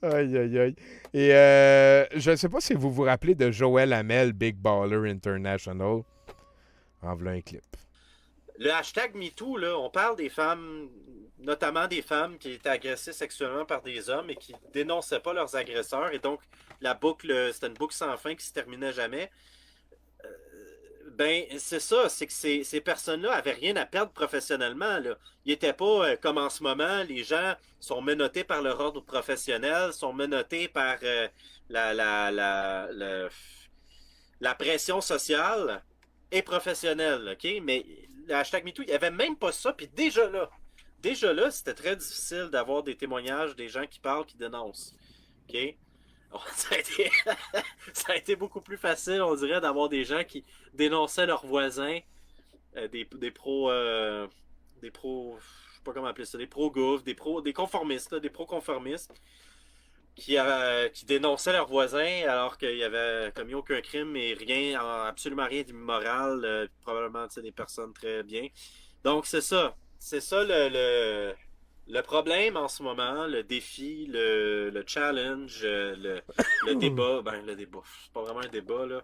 Aïe, aïe, aïe. Et je ne sais pas si vous vous rappelez de Joël Hamel, Big Baller International. En voilà un clip. Le hashtag MeToo, là, on parle des femmes, notamment des femmes qui étaient agressées sexuellement par des hommes et qui dénonçaient pas leurs agresseurs. Et donc, la boucle, c'était une boucle sans fin qui se terminait jamais. Ben, c'est ça, c'est que ces personnes-là avaient rien à perdre professionnellement, là. Ils n'étaient pas comme en ce moment, les gens sont menottés par leur ordre professionnel, sont menottés par la pression sociale et professionnelle, OK? Mais le hashtag MeToo, il n'y avait même pas ça, puis déjà là, c'était très difficile d'avoir des témoignages des gens qui parlent, qui dénoncent, OK? Ça a été, ça a été beaucoup plus facile, on dirait, d'avoir des gens qui dénonçaient leurs voisins, des pros, je sais pas comment appeler ça, des pro-gouv, des conformistes, là, des pro-conformistes, qui dénonçaient leurs voisins alors qu'ils avaient commis aucun crime et rien, absolument rien d'immoral, probablement des personnes très bien. Donc c'est ça le problème en ce moment, le défi, le challenge, le débat, ben le débat, c'est pas vraiment un débat là.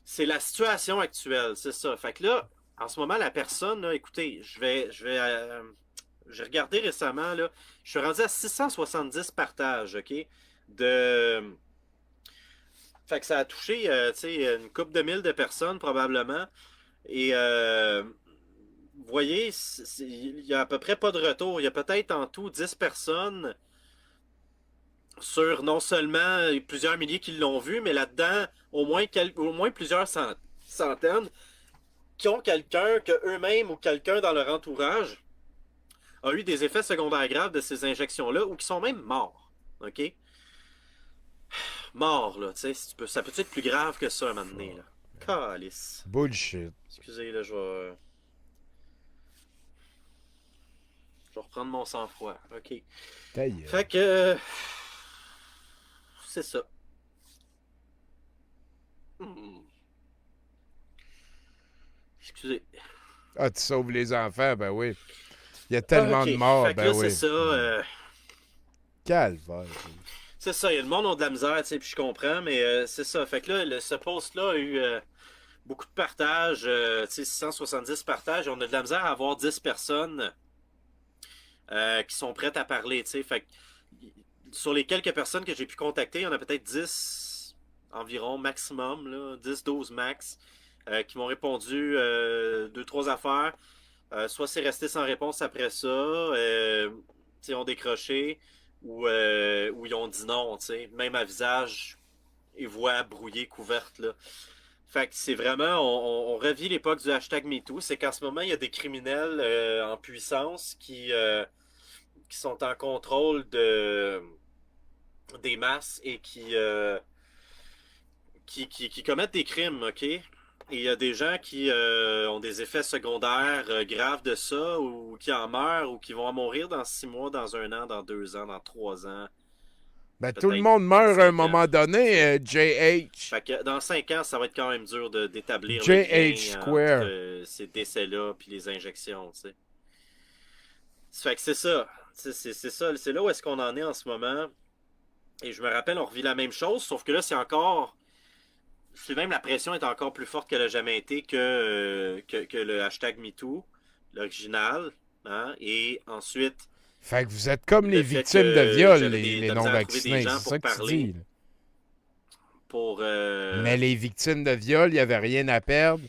C'est la situation actuelle, c'est ça. Fait que là, en ce moment, la personne, là, écoutez, j'ai regardé récemment, là, je suis rendu à 670 partages, OK? De. Fait que ça a touché, tu sais, une couple de mille de personnes probablement. Et vous voyez, il y a à peu près pas de retour. Il y a peut-être en tout 10 personnes sur non seulement plusieurs milliers qui l'ont vu, mais là-dedans, au moins plusieurs centaines qui ont quelqu'un que eux-mêmes ou quelqu'un dans leur entourage a eu des effets secondaires graves de ces injections-là ou qui sont même morts. OK? Morts, là, tu sais, ça peut être plus grave que ça à un moment donné, là. Calice. Bullshit. Excusez, là, je vais reprendre mon sang-froid. OK. Ta gueule. Fait que. C'est ça. Hmm. Excusez. Ah, tu sauves les enfants, ben oui. Il y a tellement de OK. morts, Fait que ben là, c'est oui. ça. Calvaire. C'est ça. Il y a le monde ont de la misère, tu sais, puis je comprends, mais c'est ça. Fait que là, ce post-là a eu beaucoup de partages, tu sais, 670 partages. On a de la misère à avoir 10 personnes qui sont prêtes à parler, tu sais. Fait que sur les quelques personnes que j'ai pu contacter, il y en a peut-être 10 environ, maximum, là, 10-12 max, qui m'ont répondu deux, trois affaires. Soit c'est resté sans réponse après ça, ils ont décroché, ou ils ont dit non, t'sais, même à visage et voix brouillée, couverte, là. Fait que c'est vraiment, on revit l'époque du hashtag MeToo. C'est qu'en ce moment, il y a des criminels en puissance qui sont en contrôle des masses et qui commettent des crimes, OK? Et il y a des gens qui ont des effets secondaires graves de ça, ou qui en meurent, ou qui vont en mourir dans 6 mois, dans un an, dans 2 ans, dans 3 ans, Ben, tout le peut-être monde meurt à un 5 ans. moment donné, T'sais. JH. Fait que dans 5 ans, ça va être quand même dur d'établir le JH lien entre Square. ces décès-là puis les injections, tu sais. Fait que c'est ça. C'est ça. C'est là où est-ce qu'on en est en ce moment. Et je me rappelle, on revit la même chose, sauf que là, c'est encore. C'est même la pression est encore plus forte qu'elle a jamais été que le hashtag MeToo, l'original. Hein? Et ensuite, Fait que vous êtes comme les le fait victimes de que viol, j'avais les de la misère à trouver des non-vaccinés. gens C'est ça pour que tu parler, dis. Là. pour Mais les victimes de viol, il n'y avait rien à perdre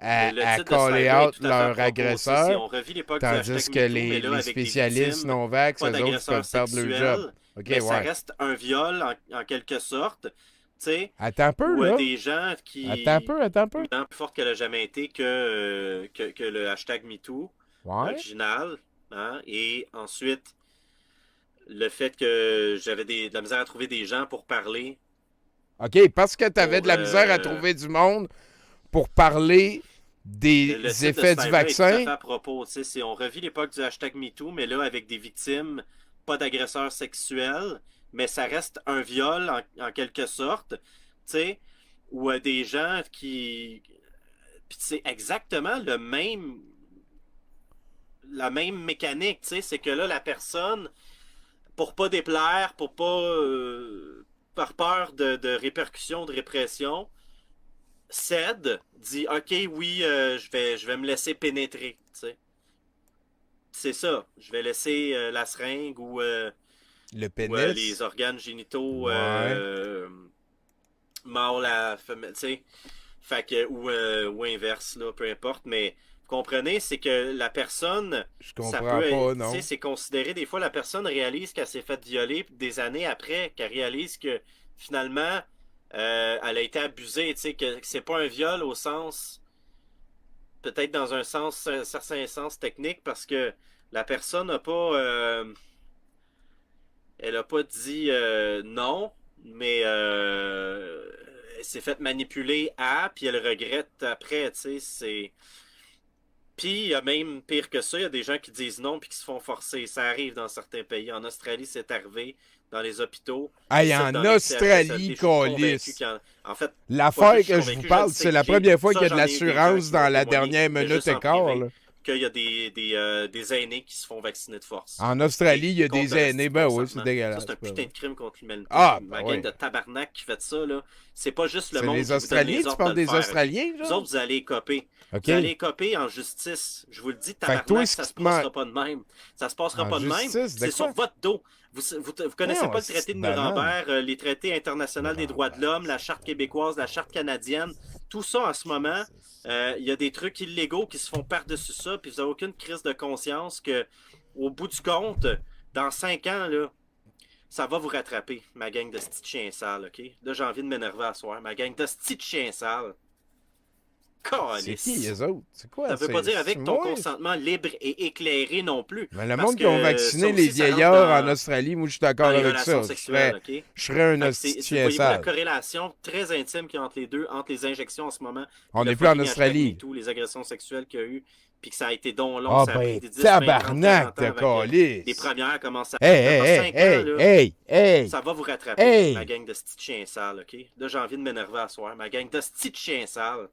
le à titre de caller Slider est out tout à fait à leur propos aussi. Si agresseur, on revit l'époque du tandis hashtag que MeToo, mais là les avec des spécialistes victimes, non-vax, pas eux autres, d'agresseurs peuvent perdre leur job. sexuels, OK, mais ça ouais. reste un viol en quelque sorte, tu sais, Attends un peu, ou là. des gens Attends un qui, peu, attends un peu. maintenant plus forte qu'elle a jamais été que le hashtag MeToo, Ouais. l'original, hein, et ensuite le fait que de la misère à trouver des gens pour parler, OK, parce que tu avais pour de la misère à trouver du monde pour parler des le titre de effets du ce live-là est tout à vaccin. fait à propos. Tu sais, si on revit l'époque du hashtag MeToo, mais là avec des victimes, pas d'agresseurs sexuels, mais ça reste un viol en quelque sorte, tu sais, ou des gens qui. Puis c'est exactement la même mécanique, tu sais, c'est que là, la personne pour pas déplaire, pour pas par peur de répercussions, de répression, cède, dit OK, oui, je vais me laisser pénétrer. Tu sais. C'est ça. Je vais laisser la seringue Le ou pénis. les organes génitaux Ouais. mâle à femelle. Tu sais. Fait que, ou inverse, là, peu importe. Mais vous comprenez, c'est que la personne, Je ça comprends peut pas, être, tu sais, non. c'est considéré des fois, la personne réalise qu'elle s'est faite violer, puis des années après, qu'elle réalise que finalement, elle a été abusée, tu sais, que c'est pas un viol au sens, peut-être dans un certain sens technique, parce que la personne n'a pas, elle a pas dit non, mais elle s'est faite manipuler puis elle regrette après, tu sais, c'est... Puis il y a même pire que ça, il y a des gens qui disent non puis qui se font forcer. Ça arrive dans certains pays. En Australie, c'est arrivé dans les hôpitaux. Hey, Ici, en dans les Australie, CHSLD, je suis convaincu câlisse. qu'il y en... En fait, pas L'affaire juste je suis que je vous convaincu, je le parle, sais. c'est la première fois qu'il Ça, y a de j'en ai eu des gens l'assurance qui m'ont dans la témoigné, dernière mais minute juste et en quart, privé, là. qu'il y a des aînés qui se font vacciner de force. En OK? Australie, il y a Contre des le reste aînés. du Ben oui, c'est consentement. Ça, c'est un dégueulasse. Ben putain oui. de crime contre l'humanité. Puis Ah, ben ma gang oui. de tabarnak qui fait ça, là, c'est pas juste le C'est monde les qui vous donne Australiens? les Tu ordres de parles le des faire, OK? Australiens, Vous genre? autres, vous allez coper. Vous OK. allez coper en justice. Je vous le dis, Fait que toi, tabarnak, ce ça qui se te manque... passera pas de même. Ça se passera En pas de même. justice, de C'est sur quoi? votre dos. Vous connaissez Non, pas le traité c'est de banane. Nuremberg, les traités internationaux des droits de Nuremberg, l'homme, la charte québécoise, la charte canadienne. Tout ça, en ce moment, il y a des trucs illégaux qui se font par-dessus ça, puis vous n'avez aucune crise de conscience que, au bout du compte, dans 5 ans, là, ça va vous rattraper, ma gang de petits chiens sales, OK? Là, j'ai envie de m'énerver à soir. Ma gang de petits chiens sales. c'est qui, Calice. les autres? C'est quoi? Ça veut pas dire C'est avec ton moi? consentement libre et éclairé non plus. Mais le Parce monde qui ont que ça vacciné les aussi, ça rentre vieillards en Australie, moi, je suis d'accord dans les avec relations ça. sexuelles, OK? Je serais un Fait que hostie de chien voyez-vous la sale. corrélation très intime qu'il y a entre les deux, entre les injections en ce moment, puis On le n'est plus en fucking hashtag Australie. MeToo, les agressions sexuelles qu'il y a eu, puis que ça a été donc long, Ah ça a pris ben, des 10, 20, 30, tabarnak 40 ans de avant que les calice. premières commencent à... Hey, Dans hey, 5 ans, hey, là, hey, hey, ça va vous rattraper, ma hey. gang de petits chiens sales, OK? Là, j'ai envie de m'énerver à soir. Ma gang de petits chiens sales.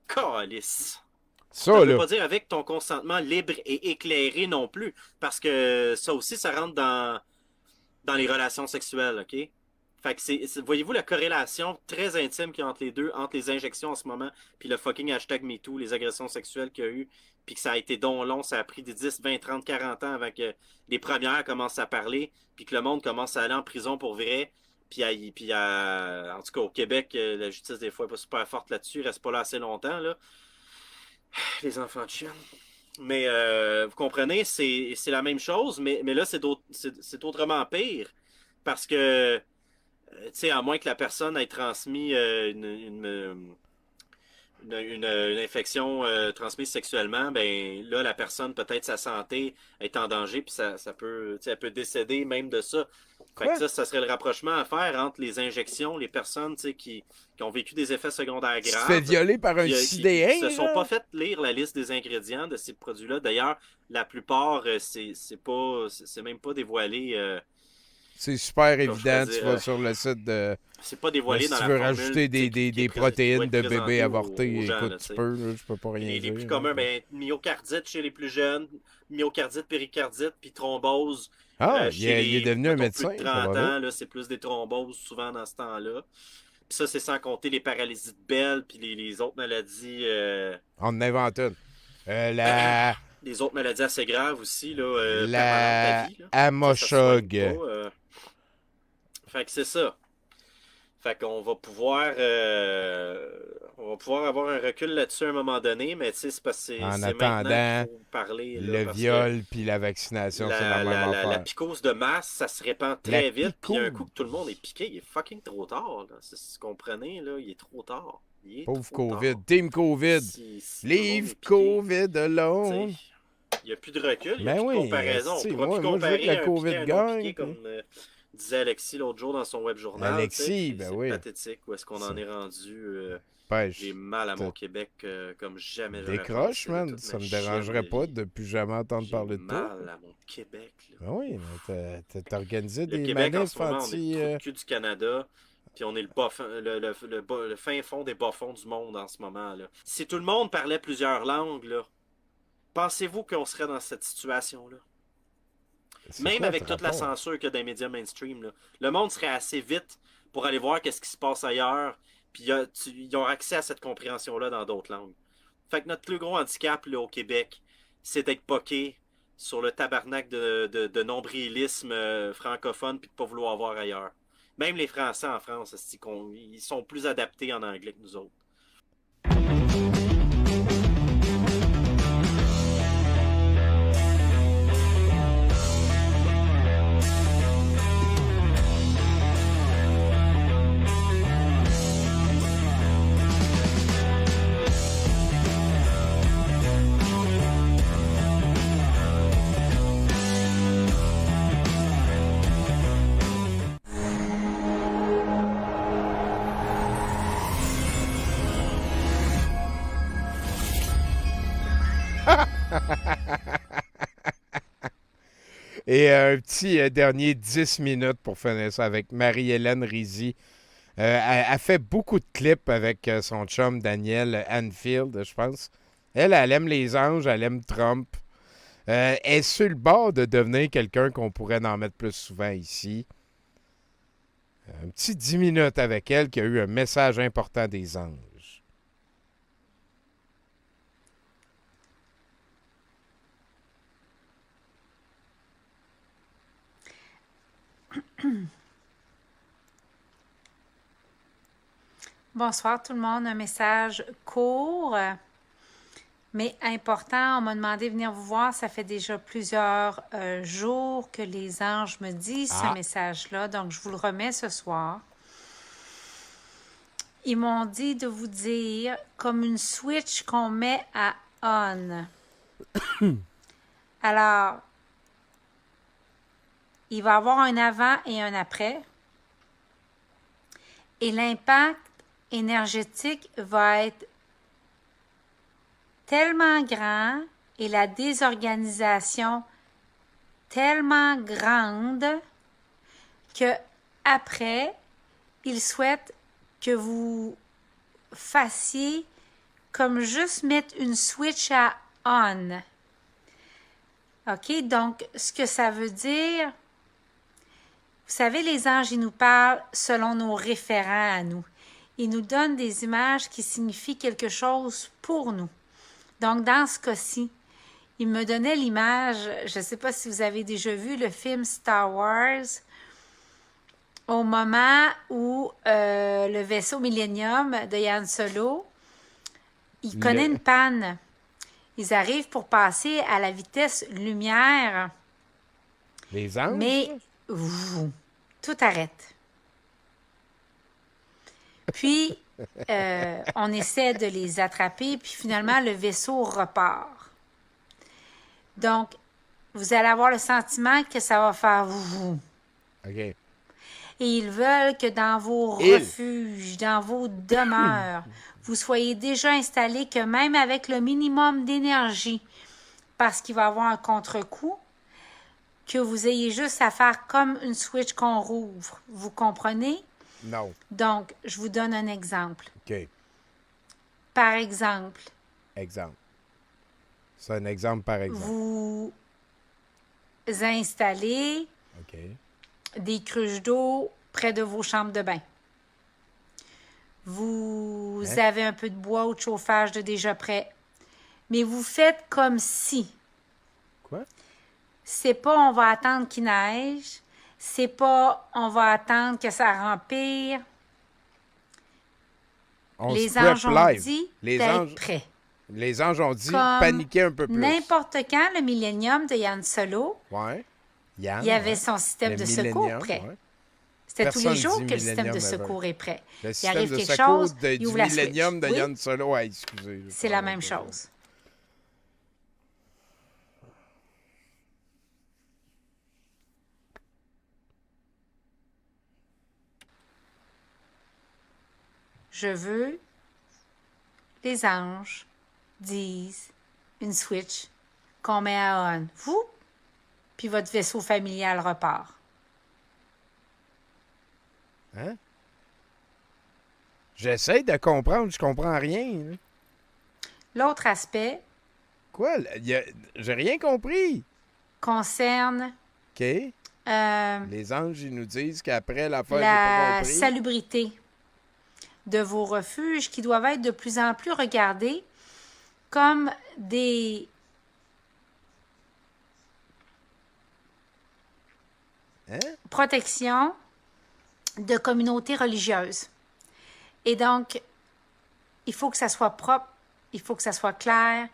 Calice. Ça Ça, veut là. pas dire avec ton consentement libre et éclairé non plus, parce que ça aussi, ça rentre dans les relations sexuelles, OK? Fait que voyez-vous la corrélation très intime qu'il y a entre les deux, entre les injections en ce moment, puis le fucking hashtag MeToo, les agressions sexuelles qu'il y a eu, puis que ça a été donc long, ça a pris des 10, 20, 30, 40 ans avant que les premières commencent à parler, puis que le monde commence à aller en prison pour vrai. En tout cas, au Québec, la justice, des fois, n'est pas super forte là-dessus, il reste pas là assez longtemps, là. Les enfants de chienne. Mais vous comprenez, c'est la même chose, mais là, c'est autrement pire. Parce que, tu sais, à moins que la personne ait transmis une infection transmise sexuellement, ben là, la personne, peut-être sa santé est en danger, puis ça peut, tu sais, elle peut décéder même de ça. Fait que Quoi? ça serait le rapprochement à faire entre les injections, les personnes, tu sais, qui ont vécu des effets secondaires Tu te fais graves, violer par un qui se sidéen, sont pas genre? fait lire la liste des ingrédients de ces produits-là. D'ailleurs, la plupart, c'est même pas dévoilé, C'est super comme je pourrais évident. Tu dire, vas sur le site de... c'est pas Ben, dévoilé si dans tu la veux formule, rajouter tu sais, des qui doit protéines être de bébés présentée avortés, aux gens, écoute, là, tu tu sais. peux, là, je peux pas rien Les dire. plus Là. communs, ben, myocardite chez les plus jeunes, myocardite, péricardite, puis thrombose Ah, chez il est les, devenu un mettons, plus médecin, de ça 30 va vite. ans. Là, c'est plus des thromboses souvent dans ce temps-là. Puis ça, c'est sans compter les paralysies de Bell, puis les autres maladies, On en invente une. La... les autres maladies assez graves aussi, là, permanentes à La vie. Là. Ça se soigne pas. Amoshog. Fait que c'est ça. Fait qu'on va pouvoir avoir un recul là-dessus à un moment donné, mais tu sais, c'est parce que En c'est maintenant qu'il attendant, faut parler, là, le parce que viol puis la vaccination, c'est la même la affaire. psychose de masse, ça se répand La très vite, puis un coup que tout le picouse. monde est piqué, il est fucking trop tard, là. Si vous comprenez, là, il est trop tard. Il est Pauvre trop COVID. tard. Team COVID. Si tout le monde Leave est piqué, COVID tu sais, alone. il n'y a plus de recul, il n'y a Ben plus de oui, comparaison. On esti, ne pourra plus moi je veux que la comparer un piqué COVID à un non piqué, gagne. Puis... comme disait Alexis l'autre jour dans son web journal. Tu sais, Alexis, puis ben c'est oui. pathétique où est-ce qu'on en Ça est rendu. J'ai pêche. mal à mon Québec comme jamais j'aurais Décroche, pensé de man. toute Ça ma me chienne dérangerait de pas vie. de plus jamais entendre J'ai parler de toi. mal à mon Québec. Là. Ben oui, mais t'as organisé Le des Québec, en ce manifs moment, on est anti... le trou de cul du Canada. Puis on est le fin fond des bas-fonds du monde en ce moment. Là. Si tout le monde parlait plusieurs langues, là, pensez-vous qu'on serait dans cette situation-là? C'est Même quoi avec le toute la rapport? censure qu'il y a dans les médias mainstream, là, le monde serait assez vite pour aller voir qu'est-ce qui se passe ailleurs, puis ils ont accès à cette compréhension-là dans d'autres langues. Fait que notre plus gros handicap là, au Québec, c'est d'être poqué sur le tabarnak de nombrilisme francophone puis de pas vouloir voir ailleurs. Même les Français en France, ils sont plus adaptés en anglais que nous autres. Et un petit dernier 10 minutes pour finir ça avec Marie-Hélène Rizzi. Elle fait beaucoup de clips avec son chum Daniel Anfield, je pense. Elle aime les anges, elle aime Trump. Elle est sur le bord de devenir quelqu'un qu'on pourrait en mettre plus souvent ici. Un petit 10 minutes avec elle qui a eu un message important des anges. Bonsoir tout le monde, un message court mais important. On m'a demandé de venir vous voir. Ça fait déjà plusieurs jours que les anges me disent ce message-là, donc je vous le remets ce soir. Ils m'ont dit de vous dire comme une switch qu'on met à on. Alors, il va y avoir un avant et un après. Et l'impact énergétique va être tellement grand et la désorganisation tellement grande que après, il souhaite que vous fassiez comme juste mettre une switch à on. OK? Donc, ce que ça veut dire, vous savez, les anges, ils nous parlent selon nos référents à nous. Ils nous donnent des images qui signifient quelque chose pour nous. Donc, dans ce cas-ci, il me donnait l'image, je ne sais pas si vous avez déjà vu le film Star Wars, au moment où le vaisseau Millennium de Han Solo, il connaît une panne. Ils arrivent pour passer à la vitesse lumière. Les anges? Mais tout arrête. Puis, on essaie de les attraper, puis finalement, le vaisseau repart. Donc, vous allez avoir le sentiment que ça va faire vous. OK. Et ils veulent que dans vos refuges, dans vos demeures, vous soyez déjà installés, que même avec le minimum d'énergie, parce qu'il va y avoir un contre-coup, que vous ayez juste à faire comme une switch qu'on rouvre. Vous comprenez? Non. Donc, je vous donne un exemple. OK. Par exemple. Exemple. C'est un exemple par exemple. Vous installez OK. des cruches d'eau près de vos chambres de bain. Vous avez un peu de bois ou de chauffage de déjà prêt. Mais vous faites comme si. Quoi? C'est pas on va attendre qu'il neige. C'est pas on va attendre que ça rempire. Les anges ont dit d'être prêts. Les anges ont dit comme paniquer un peu plus. N'importe quand, le Millennium de Han Solo, Ouais. il y avait son système de secours prêt. Ouais. C'était tous les jours que le système de secours est prêt. Le Il arrive système de quelque secours chose, du il ouvre la Millennium switch. de Oui, Han Solo. Ouais, excusez. c'est la même chose. Je veux, les anges disent une switch qu'on met à on. Vous, puis votre vaisseau familial repart. Hein? J'essaie de comprendre, je comprends rien. Là. L'autre aspect Quoi? J'ai rien compris. concerne OK. Euh, Les anges, ils nous disent qu'après l'affaire, j'ai la pas compris. salubrité de vos refuges qui doivent être de plus en plus regardés comme des Hein? protections de communautés religieuses. Et donc, il faut que ça soit propre, il faut que ça soit clair,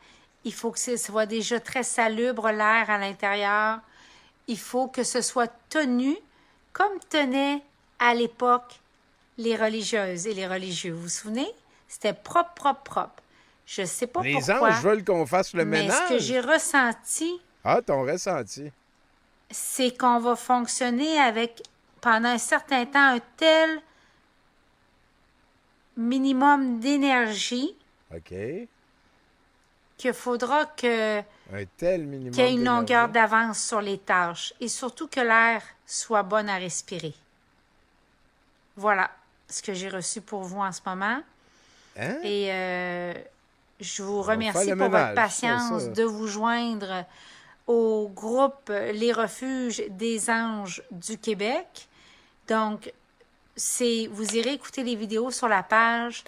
il faut que ce soit déjà très salubre l'air à l'intérieur, il faut que ce soit tenu comme tenaient à l'époque les religieuses et les religieux. Vous vous souvenez? C'était propre, propre, propre. Je ne sais pas Les pourquoi, anges veulent qu'on fasse le mais ce que ménage. j'ai ressenti, Ah, ton ressenti. c'est qu'on va fonctionner avec, pendant un certain temps, un tel minimum d'énergie OK. qu'il faudra que Un tel minimum qu'il y ait une d'énergie. longueur d'avance sur les tâches et surtout que l'air soit bon à respirer. Voilà ce que j'ai reçu pour vous en ce moment. Hein? Et je vous va remercie faire le pour ménage, votre patience ça. de vous joindre au groupe Les Refuges des Anges du Québec. Donc, vous irez écouter les vidéos sur la page,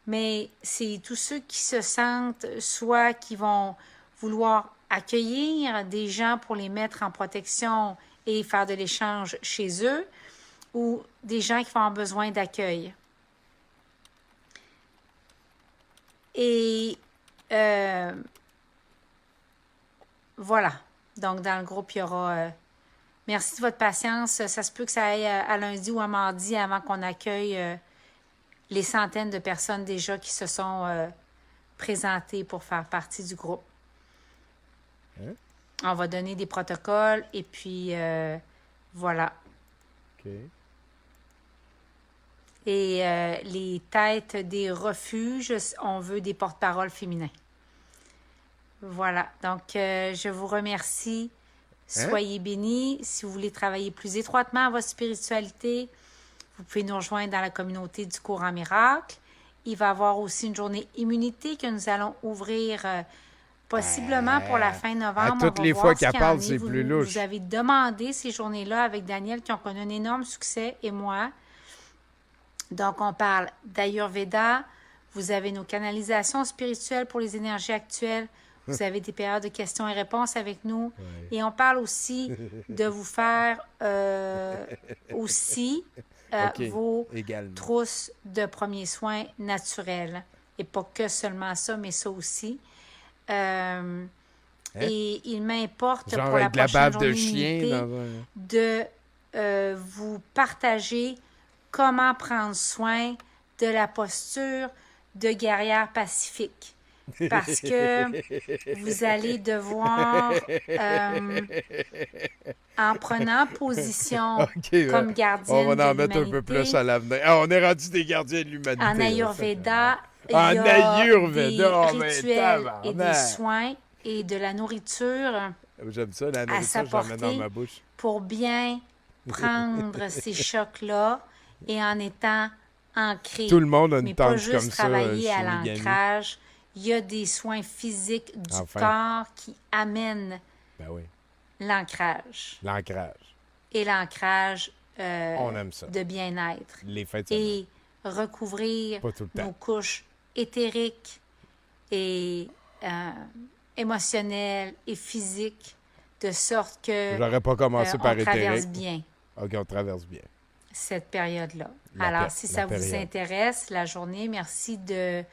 mais c'est tous ceux qui se sentent, soit qui vont vouloir accueillir des gens pour les mettre en protection et faire de l'échange chez eux, ou des gens qui vont avoir besoin d'accueil. Et voilà. Donc, dans le groupe, il y aura... merci de votre patience. Ça se peut que ça aille à lundi ou à mardi avant qu'on accueille les centaines de personnes déjà qui se sont présentées pour faire partie du groupe. Hein? On va donner des protocoles et puis voilà. OK. Et les têtes des refuges, on veut des porte-paroles féminins. Voilà. Donc, je vous remercie. Soyez bénis. Si vous voulez travailler plus étroitement à votre spiritualité, vous pouvez nous rejoindre dans la communauté du courant miracle. Il va y avoir aussi une journée immunité que nous allons ouvrir possiblement pour la fin novembre. toutes On va les voir fois ce qu'elle qu'il y en parle, est. c'est plus louche. Vous avez demandé ces journées-là avec Daniel qui ont connu un énorme succès et moi. Donc, on parle d'Ayurveda. Vous avez nos canalisations spirituelles pour les énergies actuelles. Vous avez des périodes de questions et réponses avec nous. Ouais. Et on parle aussi de vous faire aussi OK. vos Également. trousses de premiers soins naturels. Et pas que seulement ça, mais ça aussi. Et il m'importe Genre pour la avec de la prochaine bave de journée chien immunité dans un... de vous partager comment prendre soin de la posture de guerrière pacifique. Parce que vous allez devoir, en prenant position OK, comme on gardienne va en de mettre un peu plus l'humanité, à l'avenir. Ah, on est rendu des gardiens de l'humanité. en là, Ayurveda, il y En a Ayurveda, oh, des mais rituels et des tabarnak. soins et de la nourriture ça. J'aime ça, la nourriture, j'en mets dans s'apporter ma bouche. pour bien prendre ces chocs-là et en étant ancré. Tout le monde a Mais une pas tente juste comme ça travailler à chez Migami. l'ancrage. Il y a des soins physiques du Enfin. corps qui amènent Ben oui, l'ancrage. l'ancrage. Et l'ancrage On aime ça. de bien-être. Les fêtes de semaine. Et recouvrir Pas tout le nos temps. couches éthériques et émotionnelles et physiques de sorte que J'aurais pas commencé on par traverse éthérique. bien OK, on traverse bien. cette période-là. La Alors, si ça vous période. intéresse, la journée, merci de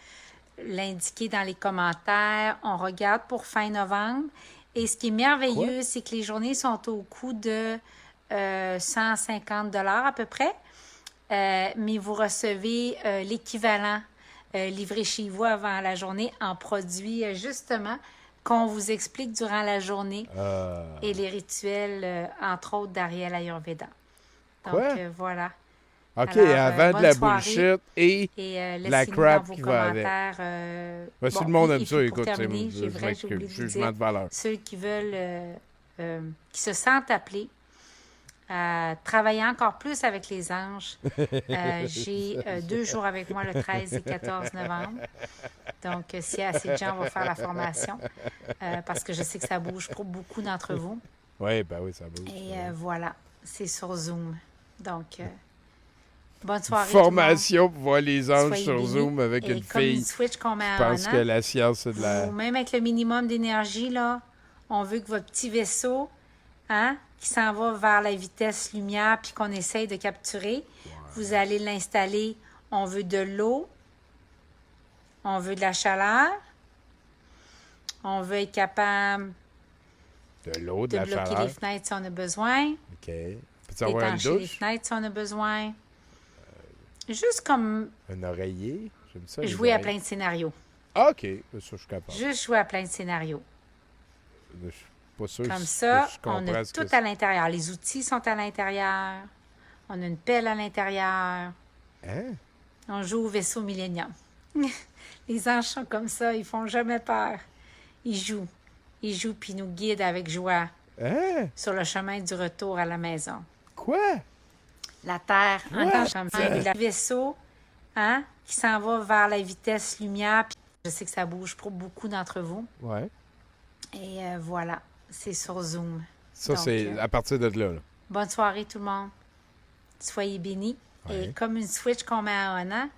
l'indiquer dans les commentaires. On regarde pour fin novembre. Et ce qui est merveilleux, c'est que les journées sont au coût de 150 $ à peu près. Mais vous recevez l'équivalent livré chez vous avant la journée en produits, justement, qu'on vous explique durant la journée et les rituels, entre autres, d'Ariel Ayurveda. Donc, Quoi? voilà. OK, Alors, avant de bonne la soirée. bullshit et Et la laissez-nous crap dans vos qui va avec. commentaires. Ben, si bon, le monde aime et ça, puis écoute, pour c'est terminer, j'ai oublié de vous jugement dire, de valeur. ceux qui veulent, qui se sentent appelés à travailler encore plus avec les anges, j'ai 2 jours avec moi le 13 et 14 novembre. Donc, s'il y a assez de gens, on va faire la formation parce que je sais que ça bouge pour beaucoup d'entre vous. Oui, ben oui, ça bouge. Et voilà, c'est sur Zoom. Donc, bonne soirée tout le monde. Formation pour voir les anges Soyez sur bénis. Zoom avec Et une comme une fille. switch qu'on met Je à pense un que an, la science, c'est de la... même avec le minimum d'énergie, là, on veut que votre petit vaisseau, hein, qui s'en va vers la vitesse lumière puis qu'on essaye de capturer, vous allez l'installer. On veut de l'eau, on veut de la chaleur, on veut être capable De l'eau, de de la bloquer chaleur. les fenêtres si on a besoin, OK. Peux-tu avoir une d'étancher les douche? fenêtres si on a besoin. Juste comme Un oreiller? J'aime ça, les jouer à oreilles. plein de scénarios. Ah, OK. Ça, je suis capable. Juste jouer à plein de scénarios. Je suis pas sûr Comme que ça, je on comprends a ce tout que à l'intérieur. Les outils sont à l'intérieur. On a une pelle à l'intérieur. Hein? On joue au vaisseau Millennium. Les anges sont comme ça, ils font jamais peur. Ils jouent. Ils jouent puis nous guident avec joie Hein? sur le chemin du retour à la maison. Quoi? La Terre, en What? tant que chemin, le vaisseau, hein, qui s'en va vers la vitesse lumière. Puis je sais que ça bouge pour beaucoup d'entre vous. Ouais. Et voilà, c'est sur Zoom. Ça, Donc, c'est à partir de là. Bonne soirée tout le monde. Soyez bénis. Ouais. Et comme une switch qu'on met à un an,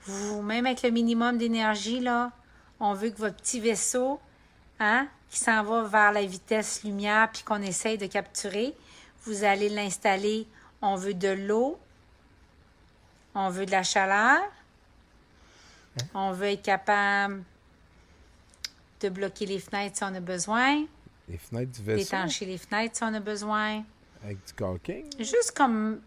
vous, même avec le minimum d'énergie, là, on veut que votre petit vaisseau, hein, qui s'en va vers la vitesse lumière puis qu'on essaye de capturer, vous allez l'installer. On veut de l'eau, on veut de la chaleur, on veut être capable de bloquer les fenêtres si on a besoin, Les fenêtres du vaisseau d'étancher les fenêtres si on a besoin. avec du caulking. Juste comme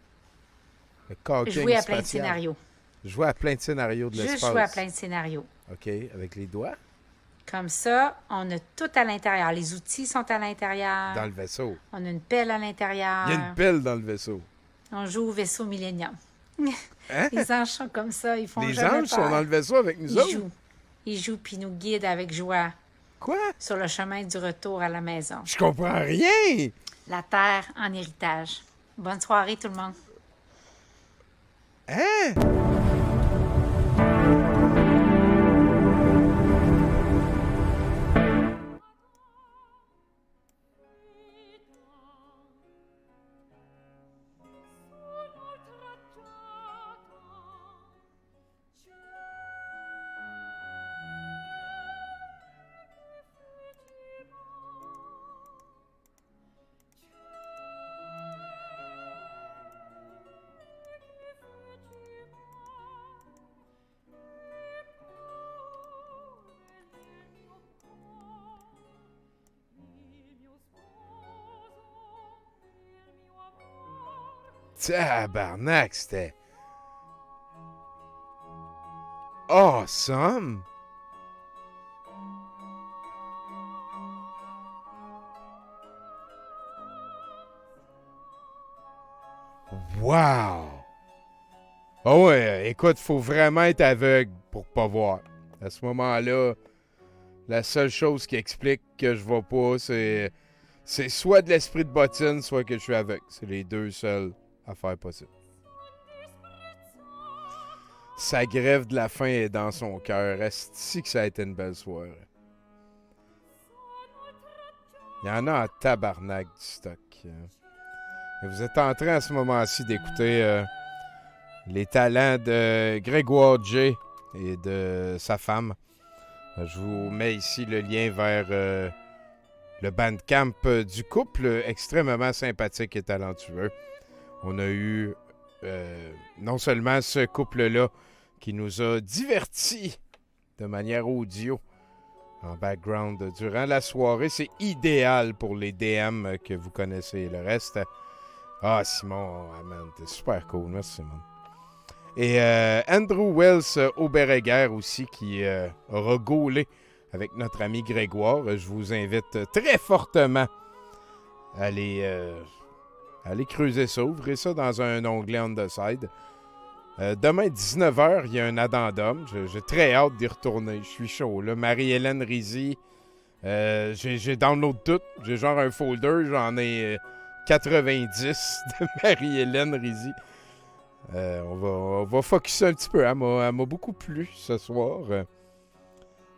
Le caulking jouer à plein de spatial. scénarios. Jouer à plein de scénarios de Juste l'espace. jouer à plein de scénarios. OK, avec les doigts Comme ça, on a tout à l'intérieur. Les outils sont à l'intérieur. dans le vaisseau. On a une pelle à l'intérieur. Il y a une pelle dans le vaisseau. On joue au vaisseau Millennium. Hein? Les anges sont comme ça, ils font Les jamais anges peur. sont dans le vaisseau avec nous Ils autres? jouent. Ils jouent puis nous guident avec joie Quoi? sur le chemin du retour à la maison. Je comprends rien! La terre en héritage. Bonne soirée tout le monde. Hein? Tabarnak, c'était... Awesome! Wow! Oh ouais, écoute, faut vraiment être aveugle pour pas voir. À ce moment-là, la seule chose qui explique que je vois pas, c'est soit de l'esprit de bottine, soit que je suis aveugle. C'est les deux seules affaires possibles. Sa grève de la faim est dans son cœur. Est-ce que ça a été une belle soirée? Il y en a en tabarnak du stock. Et vous êtes en train à ce moment-ci d'écouter les talents de Grégoire J et de sa femme. Je vous mets ici le lien vers le bandcamp du couple, extrêmement sympathique et talentueux. On a eu non seulement ce couple-là qui nous a divertis de manière audio en background durant la soirée. C'est idéal pour les DM que vous connaissez. Le reste... Ah, Simon, ah, man, t'es super cool. Merci, Simon. Et Andrew Wells Aubereguer aussi qui aura gaulé avec notre ami Grégoire. Je vous invite très fortement à aller creuser ça. Ouvrez ça dans un onglet on the side. Demain, 19h, il y a un addendum. J'ai très hâte d'y retourner. Je suis chaud. Là. Marie-Hélène Rizzi. J'ai download tout. J'ai genre un folder. J'en ai 90 de Marie-Hélène Rizzi. On va focusser un petit peu. Elle m'a beaucoup plu ce soir.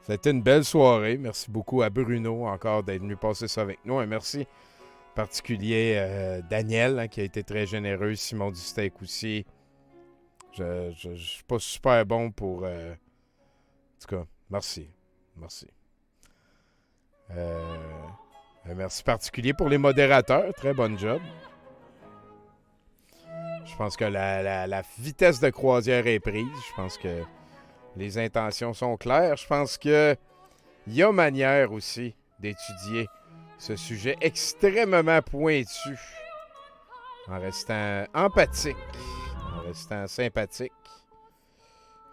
Ça a été une belle soirée. Merci beaucoup à Bruno encore d'être venu passer ça avec nous. Et merci particulier Daniel, hein, qui a été très généreux. Simon du Steak aussi. Je suis pas super bon pour... en tout cas, merci. Merci. Un merci particulier pour les modérateurs. Très bonne job. Je pense que la vitesse de croisière est prise. Je pense que les intentions sont claires. Je pense qu'il y a manière aussi d'étudier ce sujet extrêmement pointu en restant empathique, en restant sympathique.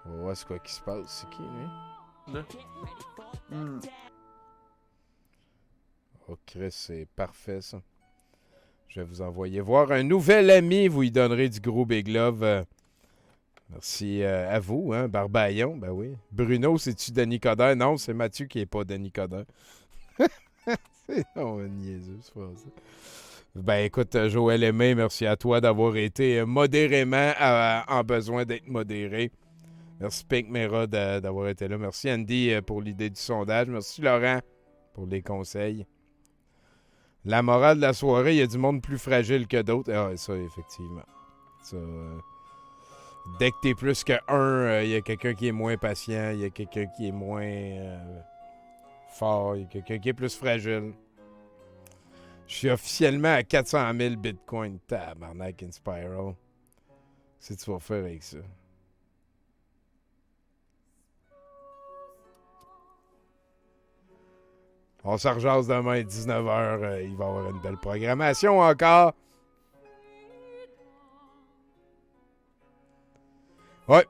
On va voir c'est quoi qui se passe. C'est qui, lui? Oh, Chris, c'est parfait, ça. Je vais vous envoyer voir un nouvel ami. Vous lui donnerez du gros big love. Merci à vous, hein, Barbaillon. Ben oui. Bruno, c'est-tu Denis Coderre? Non, c'est Mathieu qui n'est pas Denis Coderre. C'est niaiseux, c'est pas ça. Ben écoute, Joël Aimé, merci à toi d'avoir été modérément en besoin d'être modéré. Merci Pink Mera d'avoir été là. Merci Andy pour l'idée du sondage. Merci Laurent pour les conseils. La morale de la soirée, il y a du monde plus fragile que d'autres. Ah, ça, effectivement. Ça, dès que t'es plus que il y a quelqu'un qui est moins patient, il y a quelqu'un qui est moins fort, il y a quelqu'un qui est plus fragile. Je suis officiellement à 400 000 bitcoins. Tabarnak, Inspiral. Qu'est-ce que tu vas faire avec ça? On s'en rejase demain à 19h. Il va y avoir une belle programmation encore. Ouais,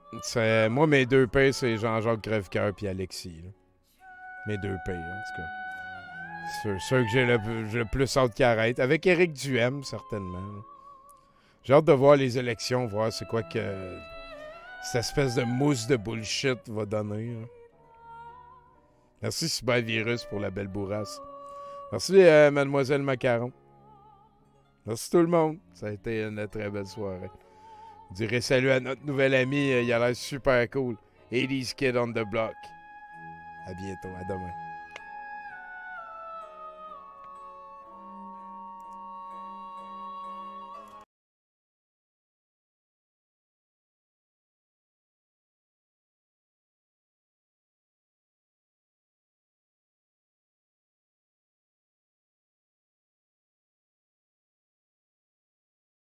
moi, mes deux pères, c'est Jean-Jacques Crèvecoeur et Alexis. Là. Mes deux pères, en tout cas. C'est ceux que j'ai le plus hâte qu'ils arrêtent. Avec Éric Duhem, certainement. Là. J'ai hâte de voir les élections, voir c'est quoi que cette espèce de mousse de bullshit va donner. Là. Merci Cybervirus pour la belle bourrasse. Merci Mademoiselle Macaron. Merci tout le monde. Ça a été une très belle soirée. Je dirais salut à notre nouvel ami. Il a l'air super cool. 80's Kid on the Block. À bientôt. À demain.